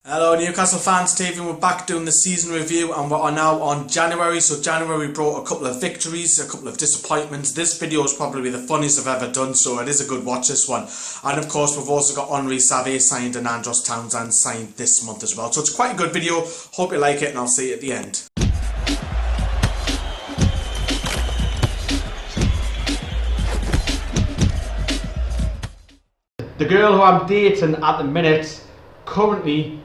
Hello Newcastle fans, Stephen. We're back doing the season review and we're now on January. So January brought a couple of victories, a couple of disappointments. This video is probably the funniest I've ever done, so it is a good watch, this one. And of course we've also got Saivet signed and Shelvey Townsend signed this month as well. So it's quite a good video. Hope you like it and I'll see you at the end. The girl who I'm dating at the minute currently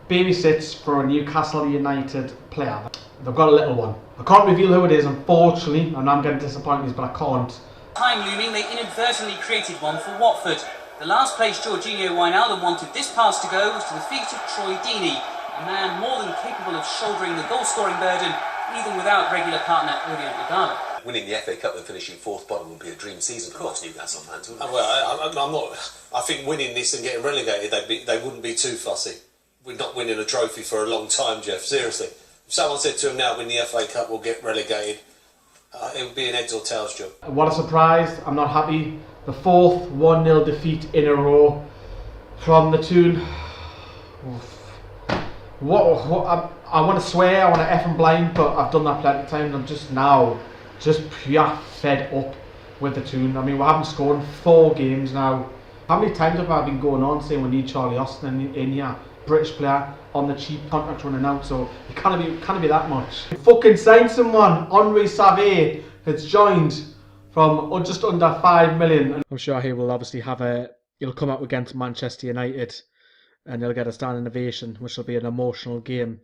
babysits for a Newcastle United player. They've got a little one. I can't reveal who it is, unfortunately. I know I'm getting disappointed, but I can't. Time looming, they inadvertently created one for Watford. The last place Jorginho Wijnaldum wanted this pass to go was to the feet of Troy Deeney, a man more than capable of shouldering the goal-scoring burden, even without regular partner Odion Igalo. Winning the FA Cup and finishing fourth bottom would be a dream season for most Newcastle fans, wouldn't it? Well, I'm not. I think winning this and getting relegated, they wouldn't be too fussy. We're not winning a trophy for a long time, Jeff. Seriously, if someone said to him now, "Win the FA Cup, we'll get relegated," it would be an heads or tails job. What a surprise! I'm not happy. The fourth 1-0 defeat in a row from the tune. I want to swear, I want to F and blind, but I've done that plenty of times. I'm just pure fed up with the tune. I mean, we haven't scored in 4 games now. How many times have I been going on saying we need Charlie Austin in here? British player on the cheap, contract running out, so it can't be that much. Fucking sign someone. Saivet has joined from just under 5 million. I'm sure he will obviously he'll come up against Manchester United and he'll get a standing ovation, which will be an emotional game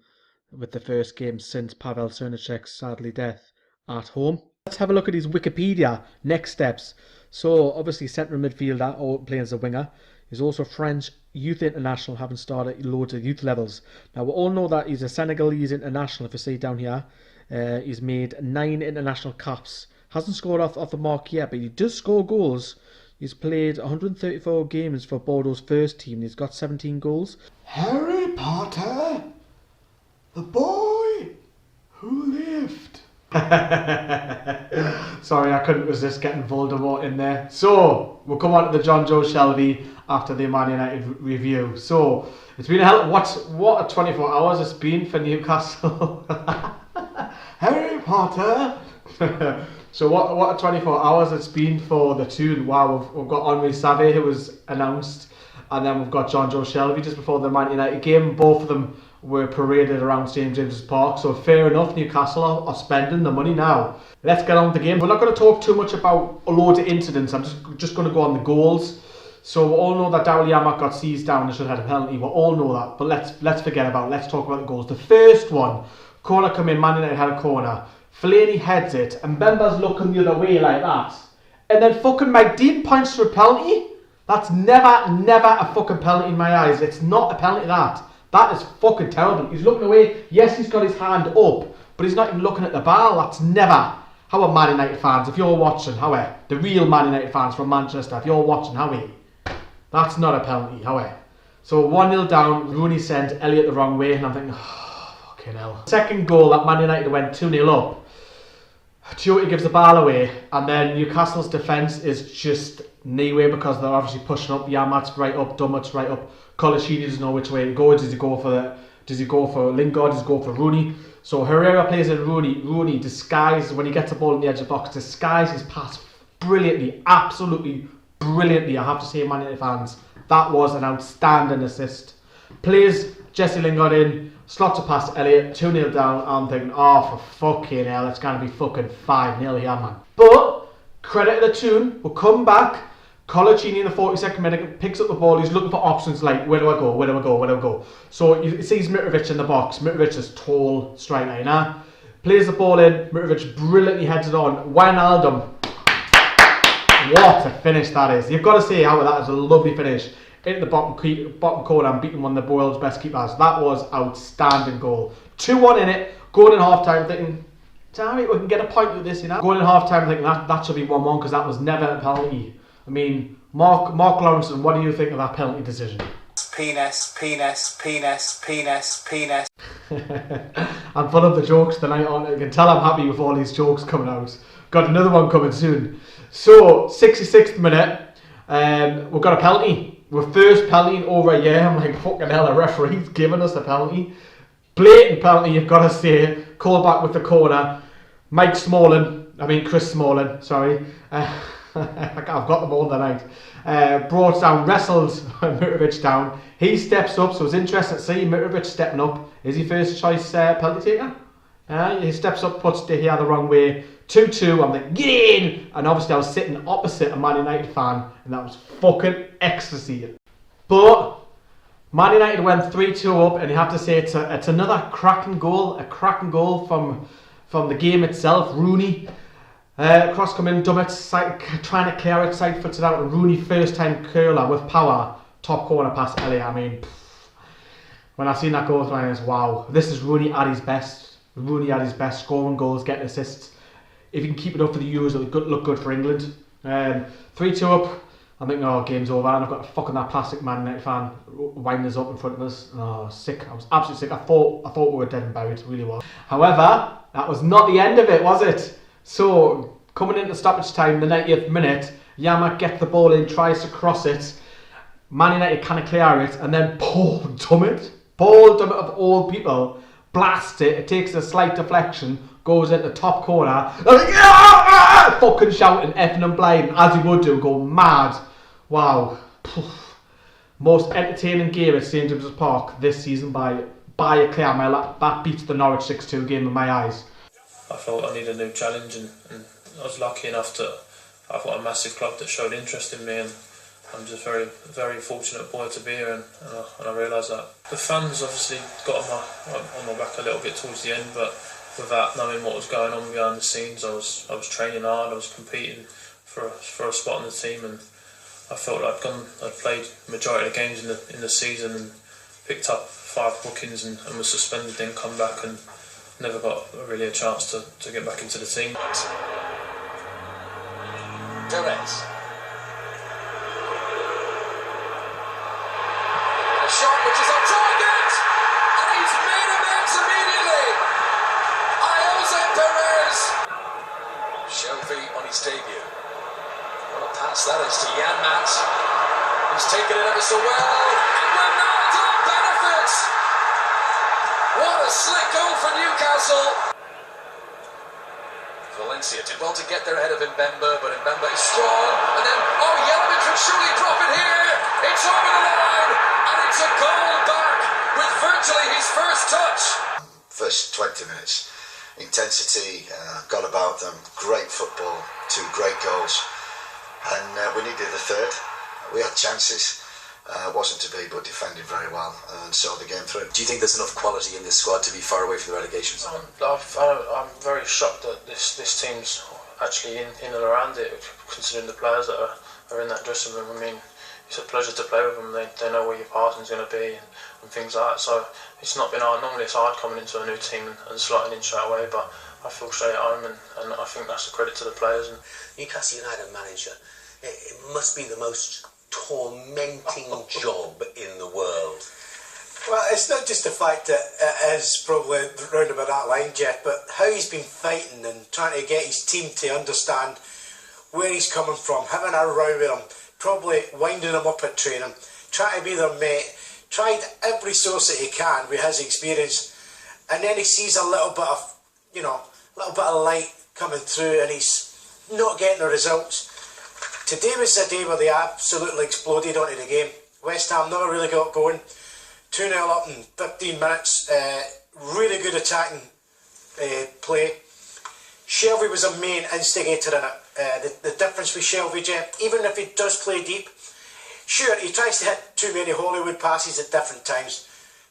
with the first game since Pavel Srnicek's sadly death at home. Let's have a look at his Wikipedia next steps. So obviously centre midfielder or playing as a winger. He's also French youth international, having started loads of youth levels. Now we all know that he's a Senegalese international. If you see down here, he's made 9 international caps. Hasn't scored off the mark yet, but he does score goals. He's played 134 games for Bordeaux's first team. He's got 17 goals. Harry Potter, the boy who lived. Sorry, I couldn't resist getting Voldemort in there. So we'll come on to the John Joe Shelvey after the Man United review. So it's been a hell. What a 24 hours it's been for Newcastle. Harry Potter. So what a 24 hours it's been for the tune. Wow, we've got Saivet who was announced, and then we've got John Joe Shelvey just before the Man United game. Both of them were paraded around St James's Park, so fair enough, Newcastle are spending the money now. Let's get on with the game. We're not going to talk too much about a load of incidents. I'm just going to go on the goals. So we all know that Daryl Yamak got seized down and should have had a penalty. We all know that, but let's forget about it. Let's talk about the goals. The first one, corner come in, Man United had a corner. Fellaini heads it, and Bemba's looking the other way like that. And then fucking Mike Dean points to a penalty. That's never a fucking penalty in my eyes. It's not a penalty, that. That is fucking terrible. He's looking away. Yes, he's got his hand up, but he's not even looking at the ball. That's never. How are Man United fans, if you're watching, how are the real Man United fans from Manchester, if you're watching, how are that's not a penalty, how are So 1-0 down, Rooney sent Elliott the wrong way, and I'm thinking, oh, fucking hell. Second goal, that Man United went 2-0 up. Chiotti gives the ball away, and then Newcastle's defence is just knee-way because they're obviously pushing up. Yamat's right up, Dummett's right up. Colaccini doesn't know which way to go. Does he go for Lingard? Does he go for Rooney? So Herrera plays in Rooney. Rooney disguises, when he gets the ball in the edge of the box, disguises his pass brilliantly, absolutely brilliantly. I have to say, Man United fans, that was an outstanding assist. Plays Jesse Lingard in, slots a pass to Elliott, 2-0 down. I'm thinking, oh, for fucking hell, it's going to be fucking 5-0 here, man. But credit to the tune, we'll come back. Colaccini in the 42nd minute picks up the ball. He's looking for options like, where do I go? So he sees Mitrovic in the box. Mitrovic is tall, striker, plays the ball in. Mitrovic brilliantly heads it on. Wijnaldum. What a finish that is. You've got to say how that is a lovely finish. Into the bottom corner and beating one of the world's best keepers. That was outstanding goal. 2-1 in it. Going in half time thinking, damn it, we can get a point with this, Going in half time thinking that should be 1-1 because that was never a penalty. I mean, Mark Lawrence, what do you think of that penalty decision? Penis. I'm full of the jokes tonight, aren't I? You can tell I'm happy with all these jokes coming out. Got another one coming soon. So, 66th minute, we've got a penalty. We're first penalty in over a year. I'm like, fucking hell, the referee's giving us a penalty. Blatant penalty, you've got to say. Call back with the corner. Chris Smalling, sorry. I've got them all tonight. Brought down, wrestled Mitrovic down. He steps up, so it's interesting to see Mitrovic stepping up. Is he first choice penalty taker? He steps up, puts De Gea the wrong way. 2-2, I'm like, get in! And obviously I was sitting opposite a Man United fan, and that was fucking ecstasy. But Man United went 3-2 up, and you have to say it's another cracking goal. A cracking goal from the game itself. Rooney, cross coming, Dummett trying to clear it, side foots it out. Rooney first time curler with power, top corner pass Elliot. I mean, when I seen that goal, I was wow, this is Rooney at his best. Rooney at his best, scoring goals, getting assists. If he can keep it up for the Euros, it'll look good for England. 3-2 up. I think, game's over, and I've got fucking that plastic Man United fan winding us up in front of us. Oh, sick. I was absolutely sick. I thought we were dead and buried, it really was. However, that was not the end of it, was it? So, coming into stoppage time, the 90th minute, Yamak gets the ball in, tries to cross it. Man United can't clear it, and then Paul Dummett of all people, blasts it. It takes a slight deflection, goes into the top corner. I'm like, fucking shouting, effing and blind, as he would do, go mad. Wow. Most entertaining game at St James's Park this season by a clear mile. That beats the Norwich 6-2 game in my eyes. I felt I needed a new challenge, and I was lucky enough to I've got a massive club that showed interest in me, and I'm just very, very fortunate boy to be here, and I realise that. The fans obviously got on my back a little bit towards the end, but without knowing what was going on behind the scenes, I was training hard, I was competing for a spot in the team, and I felt I'd played the majority of the games in the season and picked up 5 bookings and was suspended, then come back and never got really a chance to get back into the team. Perez. A shot which is on target, and he's made amends immediately. Jose Perez. Shelvey on his debut. What a pass that is to Jan Mat. He's taken it ever so well, and Ronaldo benefits. What a slick goal for Newcastle. Valencia did well to get there ahead of Mbemba, but Mbemba is strong, and then, Jelic can surely drop it here. It's over the line, and it's a goal back with virtually his first touch. First 20 minutes, intensity, got about them, great football, 2 great goals, and we needed a third. We had chances. Wasn't to be, but defended very well and saw the game through. Do you think there's enough quality in this squad to be far away from the relegation zone? I'm very shocked that this team's actually in and around it, considering the players that are in that dressing room. I mean, it's a pleasure to play with them. They know where your passing's going to be and things like that. So it's not been hard. Normally it's hard coming into a new team and slotting in straight away, but I feel straight at home, and I think that's a credit to the players. And Newcastle United manager, it must be the most tormenting job in the world. Well, it's not just the fact that it is probably round about that line, Jeff, but how he's been fighting and trying to get his team to understand where he's coming from, having a row with them, probably winding them up at training, trying to be their mate, tried every source that he can with his experience, and then he sees a little bit of light coming through, and he's not getting the results. Today was the day where they absolutely exploded onto the game. West Ham never really got going. 2-0 up in 15 minutes. Really good attacking play. Shelvey was a main instigator in it. The difference with Shelvey, Jeff, even if he does play deep, sure, he tries to hit too many Hollywood passes at different times.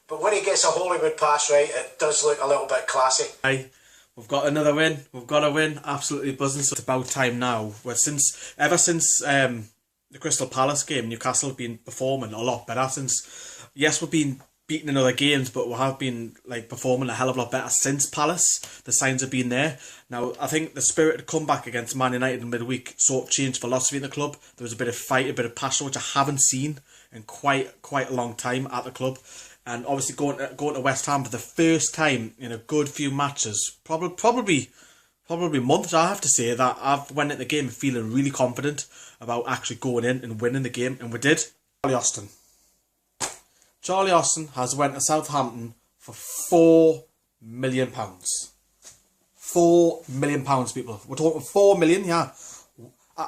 But when he gets a Hollywood pass right, it does look a little bit classy. Aye. We've got another win. We've got a win. Absolutely buzzing. So it's about time now. Ever since the Crystal Palace game, Newcastle have been performing a lot better since. Yes, we've been beaten in other games, but we have been performing a hell of a lot better since Palace. The signs have been there. Now, I think the spirit to come back against Man United in midweek sort of changed philosophy in the club. There was a bit of fight, a bit of passion, which I haven't seen in quite a long time at the club. And obviously going to West Ham for the first time in a good few matches, probably months, I have to say, that I've went at the game feeling really confident about actually going in and winning the game, and we did. Austin. Charlie Austin has went to Southampton for £4 million. £4 million, people. We're talking 4 million, yeah.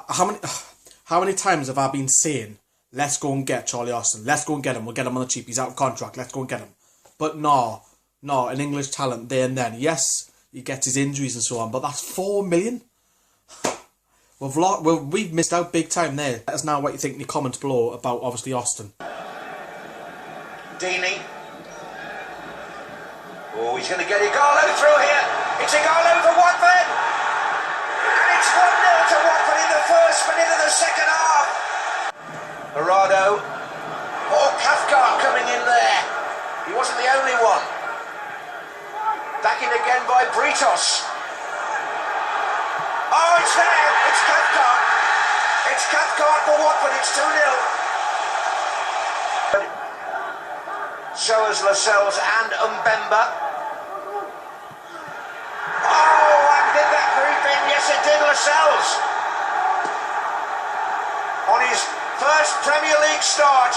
How many times have I been saying, let's go and get Charlie Austin, let's go and get him, we'll get him on the cheap, he's out of contract, let's go and get him. But no, an English talent there and then. Yes, he gets his injuries and so on, but that's 4 million. We've missed out big time there. Let us know what you think in the comments below about, obviously, Austin. Deeney. Oh, he's going to get Igalo through here. It's Igalo for Watford. And it's 1-0 to Watford in the first minute of the second half. Arado. Oh, Cathcart coming in there. He wasn't the only one. Back in again by Britos. Oh, it's there. It's Cathcart. It's Cathcart for Watford. It's 2-0. So is Lascelles and Mbemba. Oh, and did that move in? Yes, it did, Lascelles. On his first Premier League start,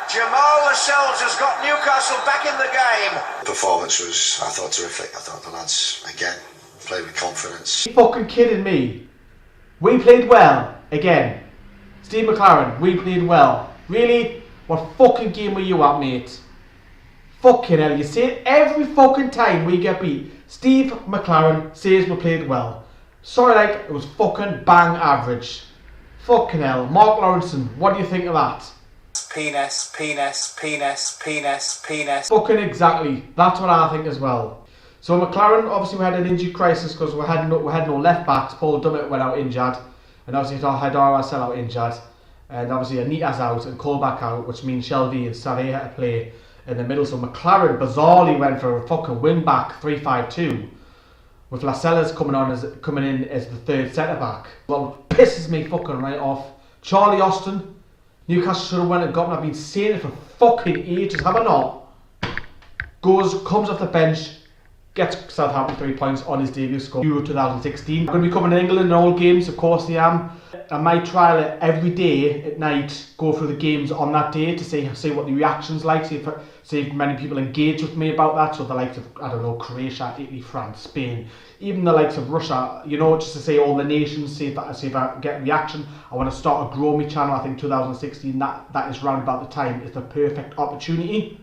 Jamal Lascelles has got Newcastle back in the game. The performance was, I thought, terrific. I thought the lads, again, played with confidence. Are you fucking kidding me? We played well, again. Steve McLaren, we played well. Really? What fucking game were you at, mate? Fucking hell, you see it every fucking time we get beat. Steve McLaren says we played well. Sorry, like, it was fucking bang average. Fucking hell. Mark Lawrenson, what do you think of that? Penis. Fucking exactly. That's what I think as well. So McLaren, obviously we had an injury crisis because we had no left backs. Paul Dummett went out injured. And obviously had Haidar out injured. And obviously Anita's out and Colback out, which means Shelvey and Saivet had to play in the middle. So McLaren bizarrely went for a fucking wing back 3-5-2 with Lascelles coming in as the third centre back. Well, pisses me fucking right off. Charlie Austin, Newcastle should have went and got him. I've been saying it for fucking ages, have I not? Comes off the bench, gets Southampton 3 points on his debut score. Euro 2016. I'm going to be covering England in all games, of course I am. I might trial it every day at night, go through the games on that day to see what the reaction's like, see if many people engage with me about that. So the likes of, I don't know, Croatia, Italy, France, Spain, even the likes of Russia, you know, just to say all the nations, see if I get a reaction. I want to start a grow me channel. I think 2016, that is round about the time, is the perfect opportunity.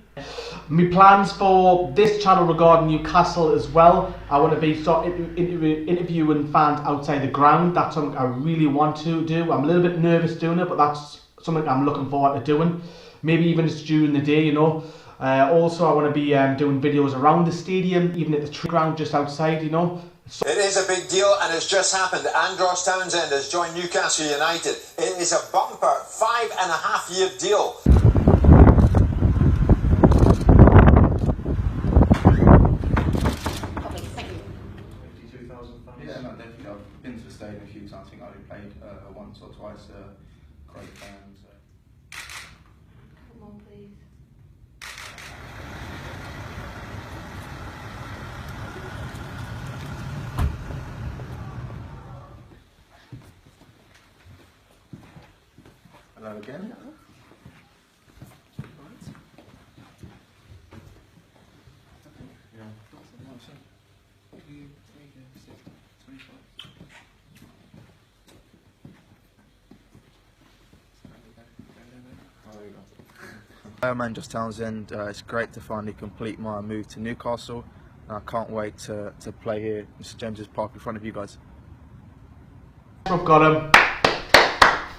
My plans for this channel regarding Newcastle as well, I want to be interviewing fans outside the ground. That's something I really want to do. I'm a little bit nervous doing it, but that's something I'm looking forward to doing. Maybe even just during the day, you know. Also, I want to be doing videos around the stadium, even at the ground just outside, you know. It is a big deal and it's just happened. Andros Townsend has joined Newcastle United. It is a bumper 5.5-year deal. Yeah, no, definitely. I've been to the stadium a few times. I think I only played once or twice. Great fans. Come on, please. Hello again. I'm Andros Townsend. It's great to finally complete my move to Newcastle. And I can't wait to play here in St James's Park in front of you guys. We've got him.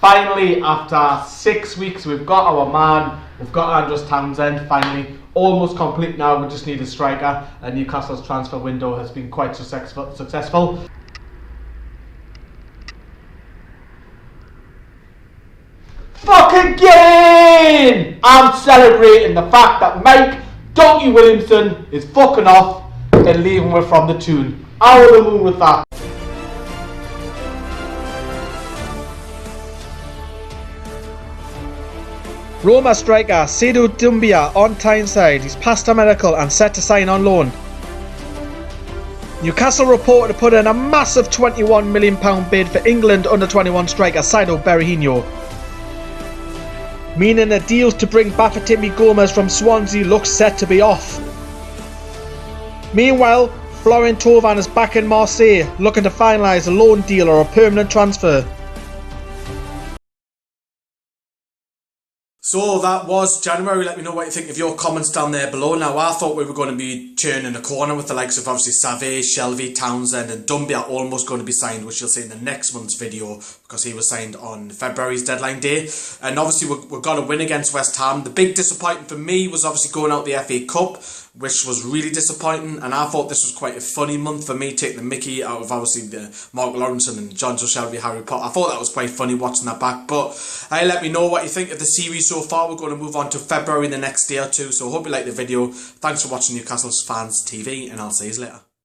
Finally, after 6 weeks, we've got our man. We've got Andros Townsend, finally. Almost complete now, we just need a striker. And Newcastle's transfer window has been quite successful. Fucking get in! I'm celebrating the fact that Mike Donkey Williamson is fucking off and leaving with from the tune. Out of the moon with that. Roma striker Seydou Doumbia on Tyneside. He's passed a medical and set to sign on loan. Newcastle reported to put in a massive £21 million bid for England under-21 striker Saido Berahino. meaning a deal to bring Bafétimbi Gomes from Swansea looks set to be off. Meanwhile, Florent Thauvin is back in Marseille, looking to finalise a loan deal or a permanent transfer. So that was January. Let me know what you think of your comments down there below. Now, I thought we were going to be turning a corner with the likes of obviously Saivet, Shelvey Townsend and Dumbia almost going to be signed, which you'll see in the next month's video because he was signed on February's deadline day. And obviously we're going to win against West Ham. The big disappointment for me was obviously going out the FA Cup, which was really disappointing, and I thought this was quite a funny month for me, taking the mickey out of obviously the Mark Lawrenson and John Joe Shelvey, Harry Potter. I thought that was quite funny watching that back, but let me know what you think of the series so far. We're going to move on to February in the next day or two, so I hope you like the video. Thanks for watching Newcastle Fans TV, and I'll see you later.